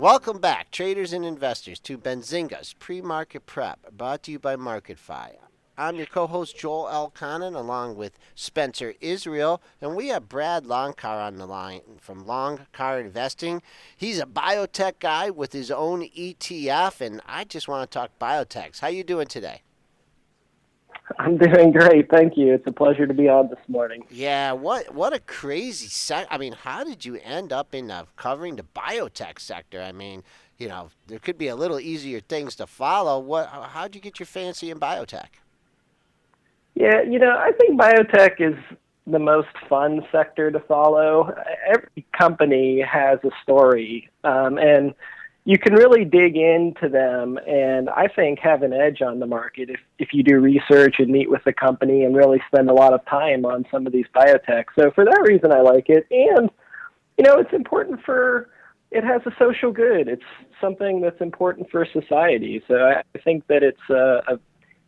Welcome back, traders and investors, to Benzinga's Pre-Market Prep, brought to you by MarketFi. I'm your co-host, Joel L. Connon, along with Spencer Israel, and we have Brad Loncar on the line from Loncar Investing. He's a biotech guy with his own ETF, and I just want to talk biotechs. How you doing today? I'm doing great, thank you. It's a pleasure to be on this morning. Yeah, what a crazy I mean, how did you end up in covering the biotech sector? I mean, there could be a little easier things to follow. How'd you get your fancy in biotech? Yeah, I think biotech is the most fun sector to follow. Every company has a story, and you can really dig into them and I think have an edge on the market if you do research and meet with the company and really spend a lot of time on some of these biotechs. So for that reason, I like it. And, it's important it has a social good. It's something that's important for society. So I think that it's a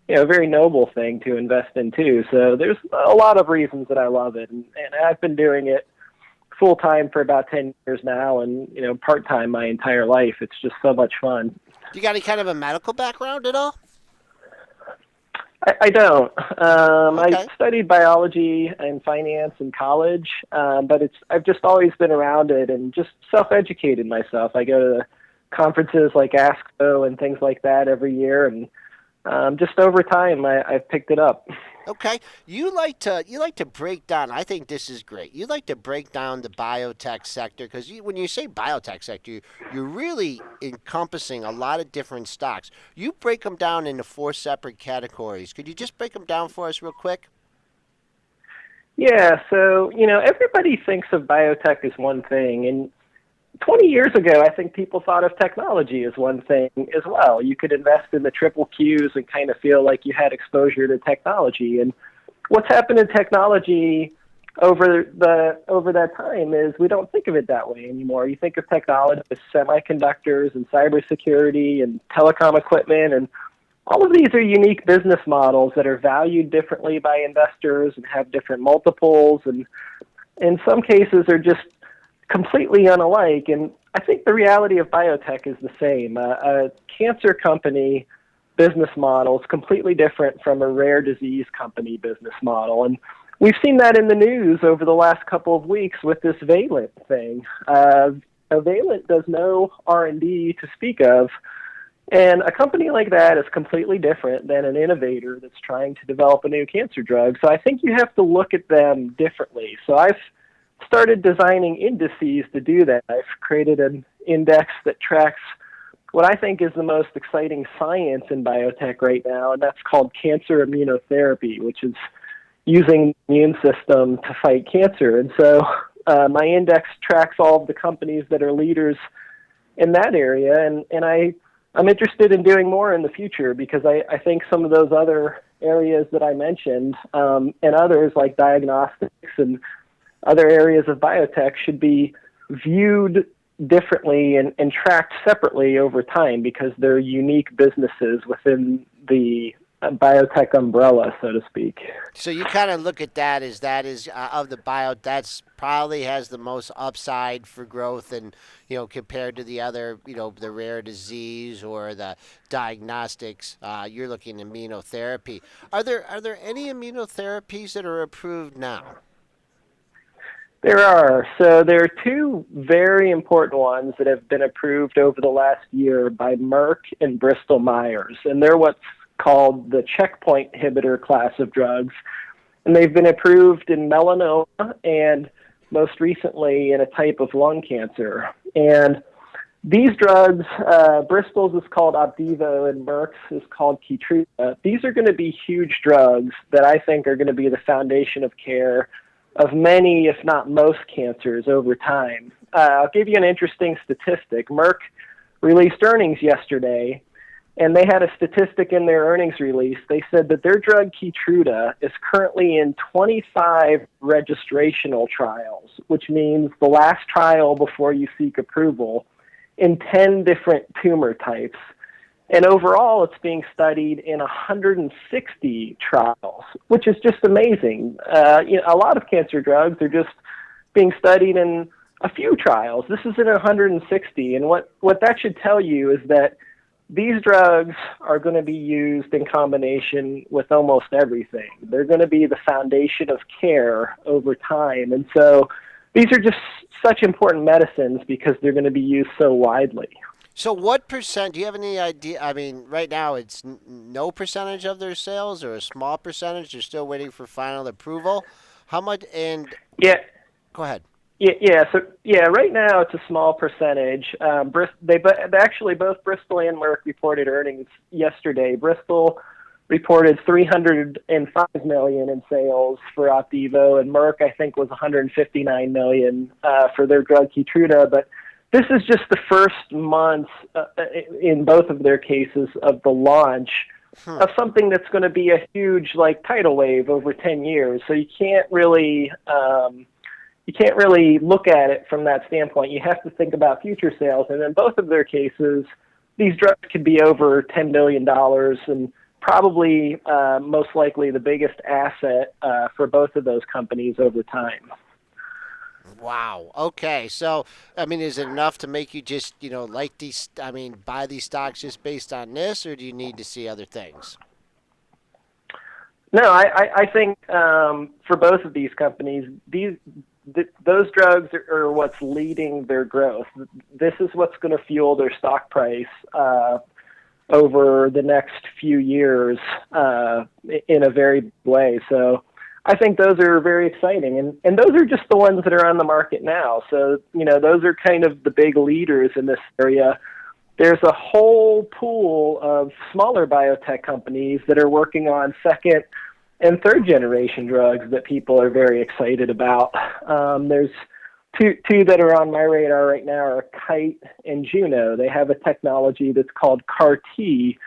very noble thing to invest in too. So there's a lot of reasons that I love it. And I've been doing it full-time for about 10 years now and, part-time my entire life. It's just so much fun. Do you got any kind of a medical background at all? I don't. Okay. I studied biology and finance in college, but I've just always been around it and just self-educated myself. I go to conferences like ASCO and things like that every year, and just over time, I've picked it up. Okay, you like to break down. I think this is great. You like to break down the biotech sector because when you say biotech sector, you're really encompassing a lot of different stocks. You break them down into 4 separate categories. Could you just break them down for us real quick? Yeah, so everybody thinks of biotech as one thing, and 20 years ago, I think people thought of technology as one thing as well. You could invest in the triple Qs and kind of feel like you had exposure to technology. And what's happened in technology over that time is we don't think of it that way anymore. You think of technology as semiconductors and cybersecurity and telecom equipment, and all of these are unique business models that are valued differently by investors and have different multiples, and in some cases are just completely unalike. And I think the reality of biotech is the same. A cancer company business model is completely different from a rare disease company business model. And we've seen that in the news over the last couple of weeks with this Valent thing. Valent does no R&D to speak of. And a company like that is completely different than an innovator that's trying to develop a new cancer drug. So I think you have to look at them differently. So I've started designing indices to do that. I've created an index that tracks what I think is the most exciting science in biotech right now, and that's called cancer immunotherapy, which is using the immune system to fight cancer. And so my index tracks all of the companies that are leaders in that area, and I'm interested in doing more in the future because I think some of those other areas that I mentioned and others like diagnostics and other areas of biotech should be viewed differently and tracked separately over time because they're unique businesses within the biotech umbrella, so to speak. So you kind of look at that is of the that's probably has the most upside for growth, and compared to the other, the rare disease or the diagnostics, you're looking at immunotherapy. Are there any immunotherapies that are approved now? There are. So there are 2 very important ones that have been approved over the last year by Merck and Bristol Myers, and they're what's called the checkpoint inhibitor class of drugs. And they've been approved in melanoma and most recently in a type of lung cancer. And these drugs, Bristol's is called Opdivo and Merck's is called Keytruda. These are going to be huge drugs that I think are going to be the foundation of care of many, if not most, cancers over time. I'll give you an interesting statistic. Merck released earnings yesterday, and they had a statistic in their earnings release. They said that their drug Keytruda is currently in 25 registrational trials, which means the last trial before you seek approval, in 10 different tumor types. And overall, it's being studied in 160 trials, which is just amazing. A lot of cancer drugs are just being studied in a few trials. This is in 160, and what that should tell you is that these drugs are going to be used in combination with almost everything. They're going to be the foundation of care over time, and so these are just such important medicines because they're going to be used so widely. So what percent, do you have any idea? I mean, right now it's no percentage of their sales or a small percentage. They're still waiting for final approval. How much, and Yeah, go ahead. yeah. Right now it's a small percentage. Actually both Bristol and Merck reported earnings yesterday. Bristol reported 305 million in sales for Opdivo, and Merck I think was 159 million for their drug Keytruda. But this is just the first month in both of their cases of the launch of something that's going to be a huge tidal wave over 10 years. So you can't really look at it from that standpoint. You have to think about future sales. And in both of their cases, these drugs could be over $10 billion and probably most likely the biggest asset for both of those companies over time. Wow. Okay. So, I mean, is it enough to make you just, like these, I mean, buy these stocks just based on this, or do you need to see other things? No, I think for both of these companies, those drugs are what's leading their growth. This is what's going to fuel their stock price over the next few years in a very big way. So I think those are very exciting. And those are just the ones that are on the market now. So, those are kind of the big leaders in this area. There's a whole pool of smaller biotech companies that are working on second and third generation drugs that people are very excited about. There's two that are on my radar right now are Kite and Juno. They have a technology that's called CAR T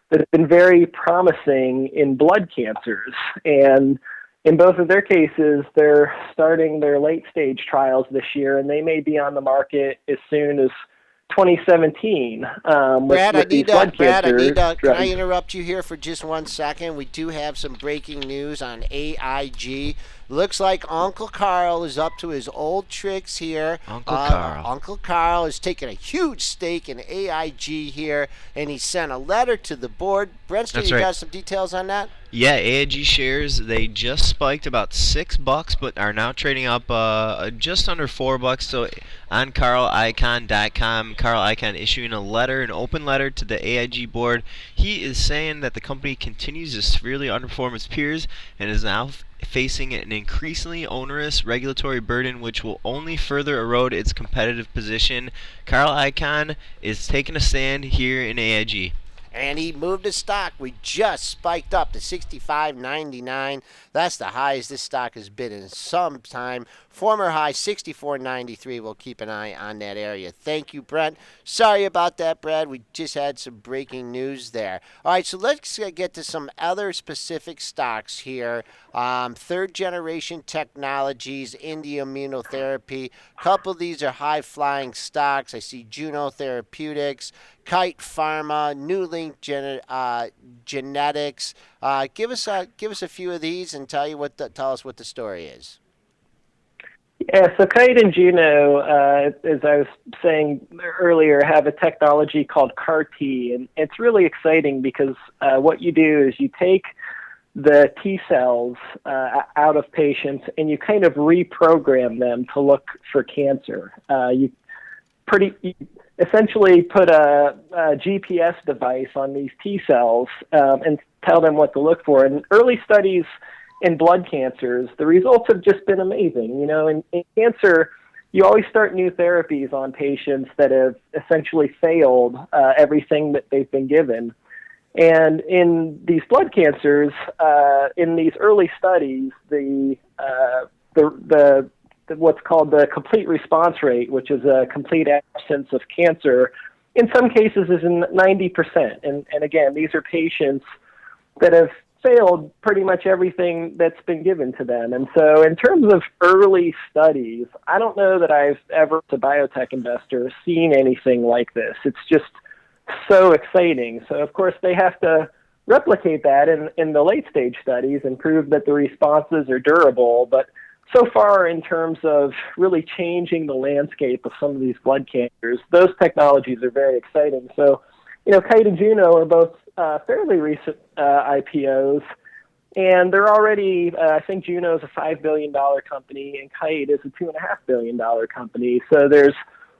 that's been very promising in blood cancers. And in both of their cases, they're starting their late stage trials this year, and they may be on the market as soon as 2017. Brad, with these blood cancer can drugs. I interrupt you here for just 1 second? We do have some breaking news on AIG. Looks like Uncle Carl is up to his old tricks here. Uncle Carl is taking a huge stake in AIG here, and he sent a letter to the board. Brentster, you got some details on that? Yeah, AIG shares, they just spiked about $6, but are now trading up just under $4. So on CarlIcahn.com, Carl Icahn issuing an open letter to the AIG board. He is saying that the company continues to severely underperform its peers and is now facing an increasingly onerous regulatory burden which will only further erode its competitive position. Carl Icahn is taking a stand here in AIG. And he moved his stock. We just spiked up to $65.99. That's the highest this stock has been in some time. Former high $64.93. We'll keep an eye on that area. Thank you, Brent. Sorry about that, Brad. We just had some breaking news there. All right, so let's get to some other specific stocks here. Third generation technologies, India Immunotherapy. A couple of these are high flying stocks. I see Juno Therapeutics, Kite Pharma, Newlink Genetics. Give us a few of these and tell us what the story is. Yeah, so Kite and Juno, as I was saying earlier, have a technology called CAR T, and it's really exciting because what you do is you take the T cells out of patients and you kind of reprogram them to look for cancer. You essentially put a GPS device on these T cells and tell them what to look for. And early studies in blood cancers, the results have just been amazing. In cancer, you always start new therapies on patients that have essentially failed everything that they've been given. And in these blood cancers, in these early studies, the what's called the complete response rate, which is a complete absence of cancer, in some cases is in 90%. And again, these are patients that have failed pretty much everything that's been given to them. And so in terms of early studies, I don't know that I've ever, as a biotech investor, seen anything like this. It's just so exciting. So of course they have to replicate that in the late stage studies and prove that the responses are durable. But so far in terms of really changing the landscape of some of these blood cancers, those technologies are very exciting. So, Kite and Juno are both fairly recent IPOs, and they're already, I think Juno is a $5 billion company, and Kite is a $2.5 billion company. So there's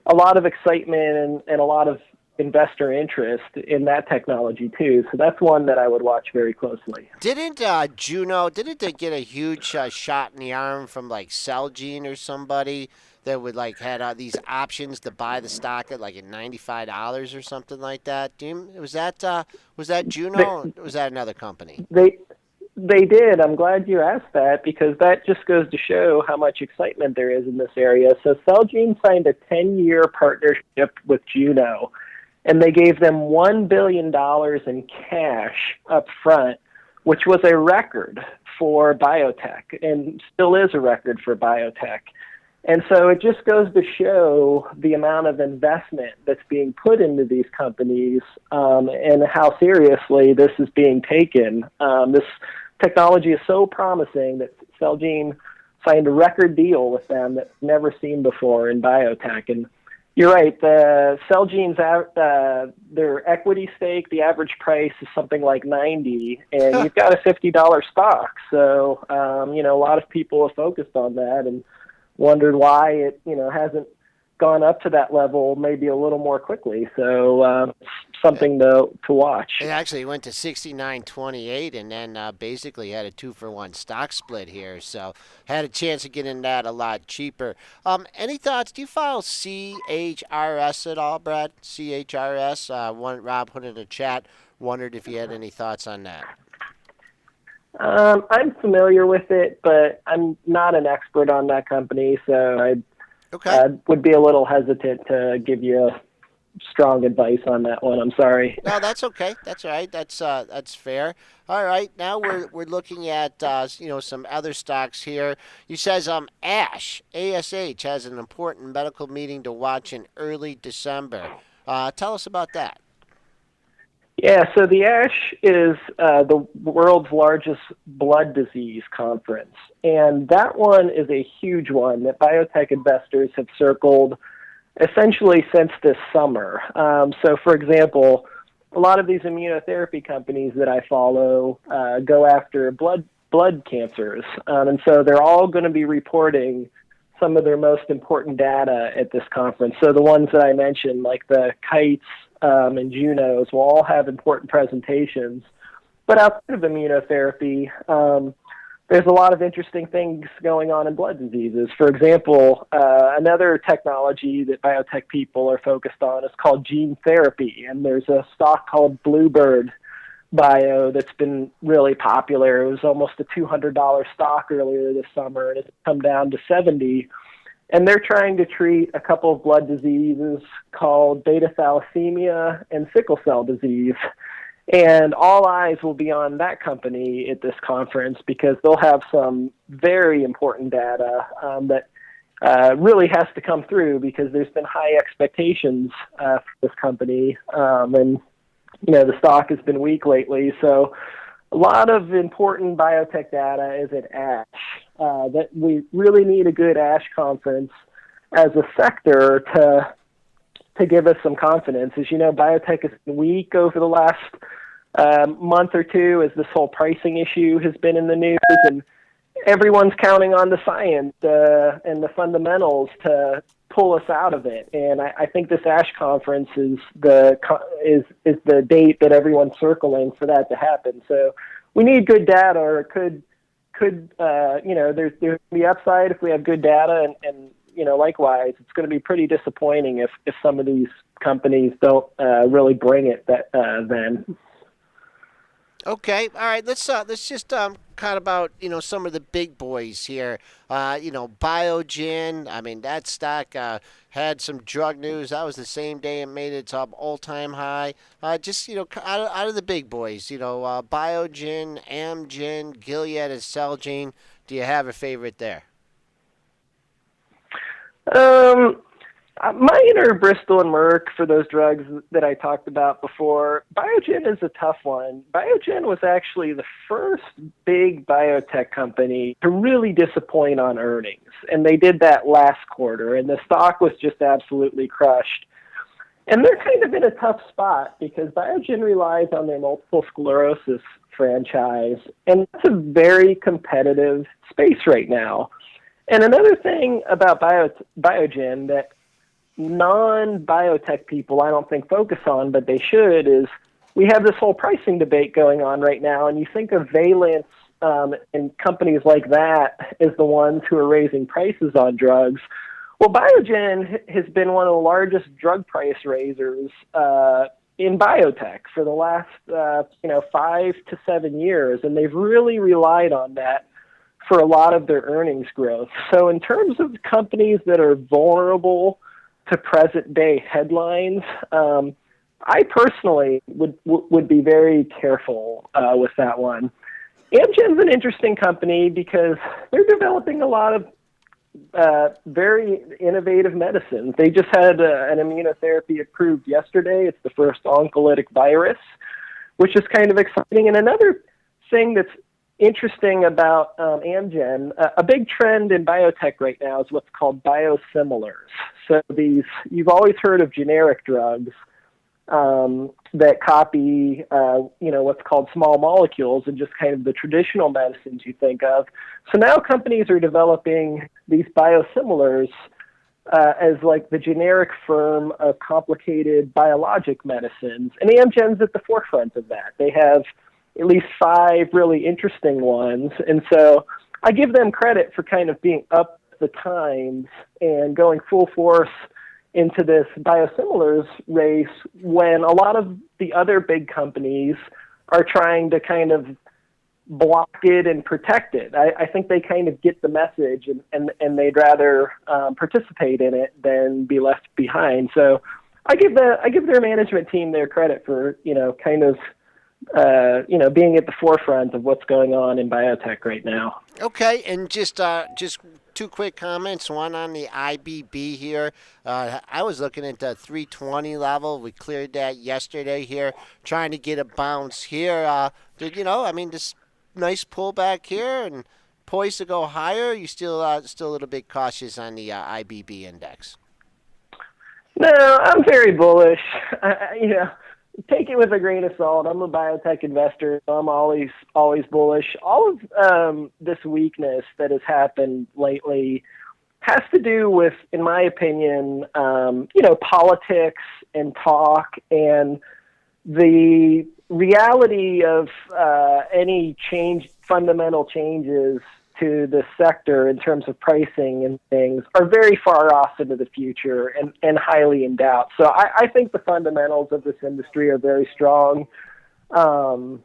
a lot of excitement and a lot of investor interest in that technology too. So that's one that I would watch very closely. Didn't Juno, didn't they get a huge shot in the arm from like Celgene or somebody that would like had these options to buy the stock at like at $95 or something like that? Was that Juno or was that another company? They they did. I'm glad you asked that because that just goes to show how much excitement there is in this area. So Celgene signed a 10-year partnership with Juno, and they gave them $1 billion in cash up front, which was a record for biotech and still is a record for biotech. And so it just goes to show the amount of investment that's being put into these companies and how seriously this is being taken. This technology is so promising that Celgene signed a record deal with them that's never seen before in biotech. And you're right, the Celgene's their equity stake, the average price is something like 90, and you've got a $50 stock. So, a lot of people have focused on that and wondered why it, hasn't gone up to that level maybe a little more quickly. So something to watch. It actually went to 69.28 and then basically had a 2-for-1 stock split here. So had a chance to get in that a lot cheaper. Any thoughts? Do you follow CHRS at all, Brad? CHRS? Rob put in the chat. Wondered if you had any thoughts on that. I'm familiar with it, but I'm not an expert on that company, so I would be a little hesitant to give you strong advice on that one. I'm sorry. No, that's okay. That's all right. That's fair. All right. Now we're looking at some other stocks here. You says ASH has an important medical meeting to watch in early December. Tell us about that. Yeah, so the ASH is the world's largest blood disease conference, and that one is a huge one that biotech investors have circled essentially since this summer. So, for example, a lot of these immunotherapy companies that I follow go after blood cancers, and so they're all going to be reporting some of their most important data at this conference. So the ones that I mentioned, like the Kites and Junos, will all have important presentations. But outside of immunotherapy, there's a lot of interesting things going on in blood diseases. For example, another technology that biotech people are focused on is called gene therapy, and there's a stock called Bluebird Bio that's been really popular. It was almost a $200 stock earlier this summer, and it's come down to 70. And they're trying to treat a couple of blood diseases called beta thalassemia and sickle cell disease. And all eyes will be on that company at this conference because they'll have some very important data that really has to come through because there's been high expectations for this company. And the stock has been weak lately. So a lot of important biotech data is at ASH. That we really need a good ASH conference as a sector to give us some confidence. As you know, biotech has been weak over the last month or two as this whole pricing issue has been in the news, and everyone's counting on the science and the fundamentals to pull us out of it. And I think this ASH conference is the date that everyone's circling for that to happen. So we need good data, or it could there's the upside if we have good data, and likewise, it's going to be pretty disappointing if some of these companies don't really bring it then. Okay, all right. Let's just kind about some of the big boys here. Biogen. I mean, that stock had some drug news. That was the same day it made its all-time high. Just out of the big boys. Biogen, Amgen, Gilead, and Celgene. Do you have a favorite there? Mine are Bristol and Merck for those drugs that I talked about before. Biogen is a tough one. Biogen was actually the first big biotech company to really disappoint on earnings, and they did that last quarter, and the stock was just absolutely crushed. And they're kind of in a tough spot because Biogen relies on their multiple sclerosis franchise, and it's a very competitive space right now. And another thing about Biogen that non-biotech people I don't think focus on, but they should, is we have this whole pricing debate going on right now, and you think of Valence and companies like that as the ones who are raising prices on drugs. Well, Biogen has been one of the largest drug price raisers in biotech for the last 5 to 7 years, and they've really relied on that for a lot of their earnings growth. So in terms of companies that are vulnerable to present day headlines, I personally would be very careful with that one. Amgen's an interesting company because they're developing a lot of very innovative medicines. They just had an immunotherapy approved yesterday. It's the first oncolytic virus, which is kind of exciting. And another thing that's interesting about Amgen, a big trend in biotech right now is what's called biosimilars. So you've always heard of generic drugs that copy, what's called small molecules and just kind of the traditional medicines you think of. So now companies are developing these biosimilars as like the generic firm of complicated biologic medicines. And Amgen's at the forefront of that. They have at least 5 really interesting ones. And so I give them credit for kind of being up the times and going full force into this biosimilars race when a lot of the other big companies are trying to kind of block it and protect it. I think they kind of get the message and they'd rather participate in it than be left behind. So I give their management team their credit for, kind of being at the forefront of what's going on in biotech right now. Okay, and just 2 quick comments. One on the IBB here. I was looking at the 320 level. We cleared that yesterday here, trying to get a bounce here. This nice pullback here and poised to go higher. You still a little bit cautious on the IBB index? No, I'm very bullish. Take it with a grain of salt. I'm a biotech investor, so I'm always bullish. All of this weakness that has happened lately has to do with, in my opinion, politics and talk and the reality of any fundamental changes to the sector in terms of pricing and things are very far off into the future and highly in doubt. So I think the fundamentals of this industry are very strong. I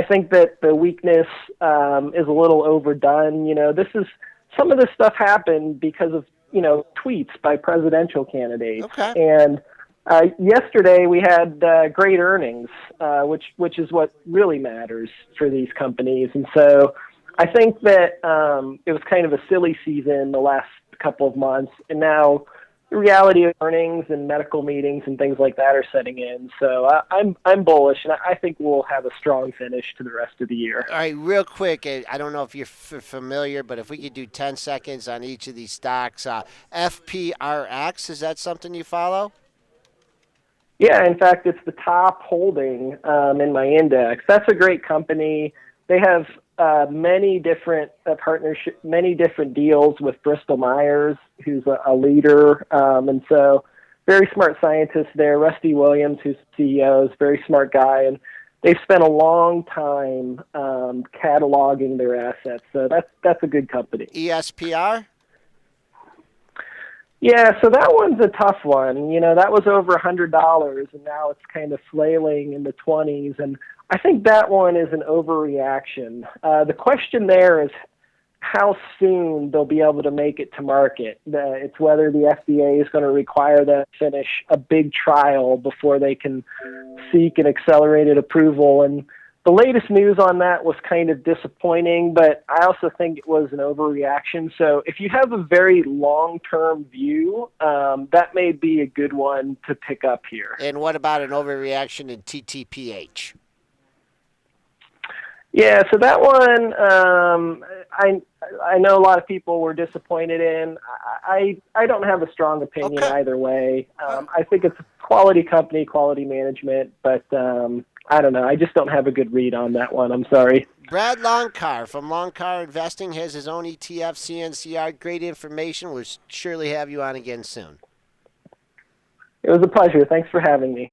think that the weakness is a little overdone. Some of this stuff happened because of tweets by presidential candidates. Okay. And yesterday we had great earnings, which is what really matters for these companies. And so I think that it was kind of a silly season the last couple of months, and now the reality of earnings and medical meetings and things like that are setting in. So I'm bullish, and I think we'll have a strong finish to the rest of the year. All right, real quick, I don't know if you're familiar, but if we could do 10 seconds on each of these stocks. FPRX, is that something you follow? Yeah, in fact, it's the top holding in my index. That's a great company. They have many different many different deals with Bristol Myers, who's a leader. And so very smart scientist there. Rusty Williams, who's CEO, is a very smart guy. And they've spent a long time cataloging their assets. So that's a good company. ESPR? Yeah, so that one's a tough one. That was over $100, and now it's kind of flailing in the 20s. And I think that one is an overreaction. The question there is how soon they'll be able to make it to market. It's whether the FDA is going to require them to finish a big trial before they can seek an accelerated approval. And the latest news on that was kind of disappointing, but I also think it was an overreaction. So if you have a very long-term view, that may be a good one to pick up here. And what about an overreaction in TTPH? Yeah, so that one, I know a lot of people were disappointed in. I don't have a strong opinion either way. I think it's a quality company, quality management, but I don't know. I just don't have a good read on that one. I'm sorry. Brad Loncar from Loncar Investing has his own ETF, CNCR. Great information. We'll surely have you on again soon. It was a pleasure. Thanks for having me.